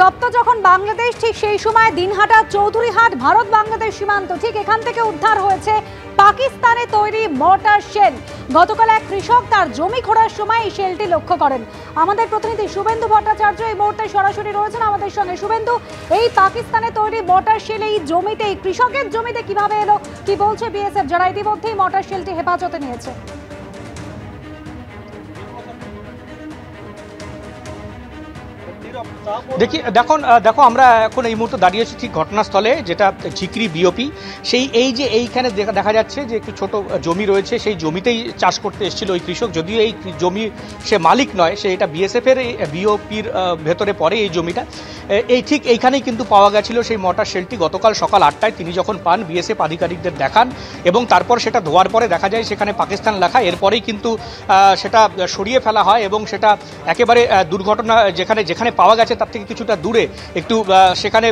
তপ্ত যখন বাংলাদেশ, ঠিক সেই সময় দিনহাটা চৌধুরীহাট ভারত বাংলাদেশ সীমান্ত, ঠিক এখান থেকে উদ্ধার হয়েছে পাকিস্তানে তৈরি মর্টার শেল। গতকাল এক কৃষক তার জমি খোঁড়ার সময় এই শেলটি লক্ষ্য করেন। আমাদের প্রতিনিধি শুভেন্দু ভট্টাচার্য এই মুহূর্তে সরাসরি রয়েছেন আমাদের সঙ্গে। শুভেন্দু, এই পাকিস্তানে তৈরি মর্টার শেল এই জমিতে, এই কৃষকের জমিতে কিভাবে এলো, কি বলছে বিএসএফ, যারা ইতিমধ্যেই মর্টার শেলটি হেফাজতে নিয়েছে? দেখো আমরা এখন এই মুহূর্তে দাঁড়িয়েছি ঠিক ঘটনাস্থলে, যেটা ঝিকরি বিওপি। এই যে এইখানে দেখা যাচ্ছে যে একটু ছোট জমি রয়েছে, সেই জমিতেই চাষ করতে এসেছিল ওই কৃষক। যদিও এই জমি সে মালিক নয়, সে এটা বিএসএফের বিওপির ভেতরে পড়ে এই জমিটা। ঠিক এইখানেই কিন্তু পাওয়া গেছিল সেই মর্টার শেলটি। গতকাল সকাল 8টায় তিনি যখন পান, বিএসএফ আধিকারিকদের দেখান এবং তারপর সেটা ধোয়ার পরে দেখা যায় সেখানে পাকিস্তান লেখা। এরপরেই কিন্তু সেটা সরিয়ে ফেলা হয় এবং সেটা একেবারে দুর্ঘটনা যেখানে পাওয়া গেছে তার থেকে কিছুটা দূরে একটু সেখানে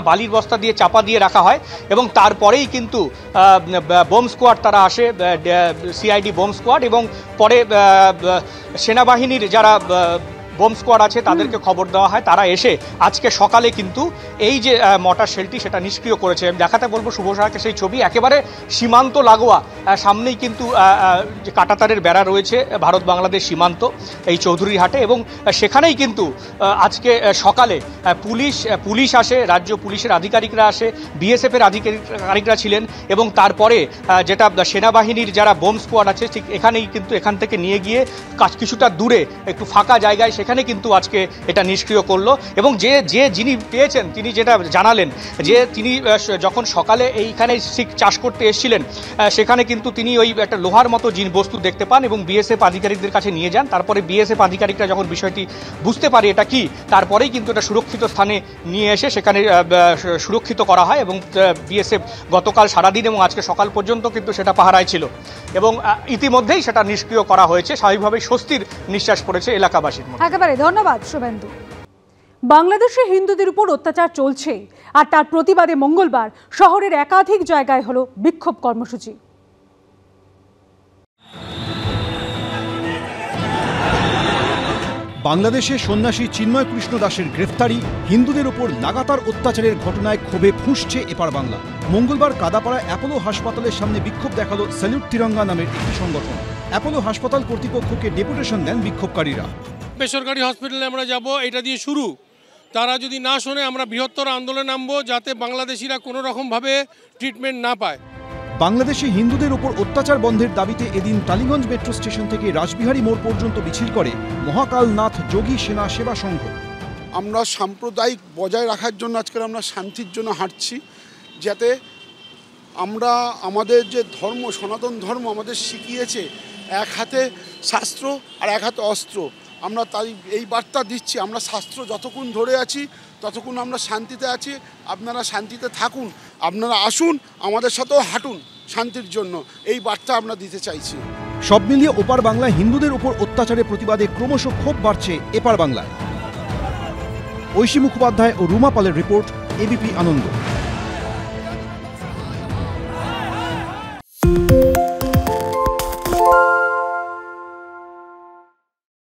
বালির বস্তা দিয়ে চাপা দিয়ে রাখা হয় এবং তারপরেই কিন্তু বোম স্কোয়াড তারা আসে, সিআইডি বোম স্কোয়াড, এবং পরে সেনাবাহিনীর যারা বোম স্কোয়াড আছে তাদেরকে খবর দেওয়া হয়। তারা এসে আজকে সকালে কিন্তু এই যে মর্টার শেলটি সেটা নিষ্ক্রিয় করেছে। দেখাতে বলবো শুভ সাহাকে সেই ছবি, একেবারে সীমান্ত লাগোয়া, সামনেই কিন্তু যে কাঁটাতারের বেড়া রয়েছে ভারত বাংলাদেশ সীমান্ত এই চৌধুরীহাটে, এবং সেখানেই কিন্তু আজকে সকালে পুলিশ আসে, রাজ্য পুলিশের আধিকারিকরা আসে, বিএসএফের আধিকারিকরা ছিলেন, এবং তারপরে যেটা সেনাবাহিনীর যারা বোম স্কোয়াড আছে ঠিক এখানেই কিন্তু এখান থেকে নিয়ে গিয়ে কিছুটা দূরে একটু ফাঁকা জায়গায় সেখানে কিন্তু আজকে এটা নিষ্ক্রিয় করলো। এবং যিনি পেয়েছেন তিনি যেটা জানালেন যে তিনি যখন সকালে এইখানে চাষ করতে এসেছিলেন সেখানে কিন্তু তিনি ওই একটা লোহার মতো বস্তু দেখতে পান এবং বিএসএফ আধিকারিকদের কাছে নিয়ে যান। তারপরে বিএসএফ আধিকারিকরা যখন বিষয়টি বুঝতে পারে এটা কি, তারপরেই কিন্তু এটা সুরক্ষিত স্থানে নিয়ে এসে সেখানে সুরক্ষিত করা হয় এবং বিএসএফ গতকাল সারাদিন এবং আজকে সকাল পর্যন্ত কিন্তু সেটা পাহারায় ছিল এবং ইতিমধ্যেই সেটা নিষ্ক্রিয় করা হয়েছে। স্বাভাবিকভাবেই স্বস্তির নিঃশ্বাস পড়েছে এলাকাবাসীর মধ্যে। একেবারে ধন্যবাদ শুভেন্দু। বাংলাদেশে হিন্দুদের উপর অত্যাচার চলছে, আর তার প্রতিবাদে মঙ্গলবার শহরের একাধিক জায়গায় হলো বিক্ষোভ কর্মসূচি। বাংলাদেশে সন্ন্যাসী চিন্ময় কৃষ্ণ দাসের গ্রেফতারি, হিন্দুদের ওপর লাগাতার অত্যাচারের ঘটনায় ক্ষোভে ফুঁসছে এপার বাংলা। মঙ্গলবার কাদাপাড়া অ্যাপোলো হাসপাতালের সামনে বিক্ষোভ দেখালো স্যালুট তিরঙ্গা নামের একটি সংগঠন। অ্যাপোলো হাসপাতাল কর্তৃপক্ষকে ডেপুটেশন দেন বিক্ষোভকারীরা। বেসরকারি হসপিটালে আমরা যাব, এটা দিয়ে শুরু। তারা যদি না শোনে আমরা বৃহত্তর আন্দোলনে নামবো, যাতে বাংলাদেশিরা কোনো রকমভাবে ট্রিটমেন্ট না পায়। বাংলাদেশে হিন্দুদের ওপর অত্যাচার বন্ধের দাবিতে এদিন টালিগঞ্জ মেট্রো স্টেশন থেকে রাসবিহারী মোড় পর্যন্ত মিছিল করে মহাকালনাথ যোগী সেনা সেবা সংঘ। আমরা সাম্প্রদায়িক বজায় রাখার জন্য আজকে আমরা শান্তির জন্য হাঁটছি, যাতে আমরা আমাদের যে ধর্ম, সনাতন ধর্ম আমাদের শিখিয়েছে এক হাতে শাস্ত্র আর এক হাতে অস্ত্র, আমরা তাই এই বার্তা দিচ্ছি। আমরা শাস্ত্র যতক্ষণ ধরে আছি ততক্ষণ আমরা শান্তিতে আছি। আপনারা শান্তিতে থাকুন, আপনারা আসুন, আমাদের সাথেও হাঁটুন শান্তির জন্য, এই বার্তা আমরা দিতে চাইছি। সব মিলিয়ে ওপার বাংলায় হিন্দুদের উপর অত্যাচারের প্রতিবাদে ক্রমশ ক্ষোভ বাড়ছে এপার বাংলায়। ঐশী মুখোপাধ্যায় ও রুমা পালের রিপোর্ট, এবিপি আনন্দ।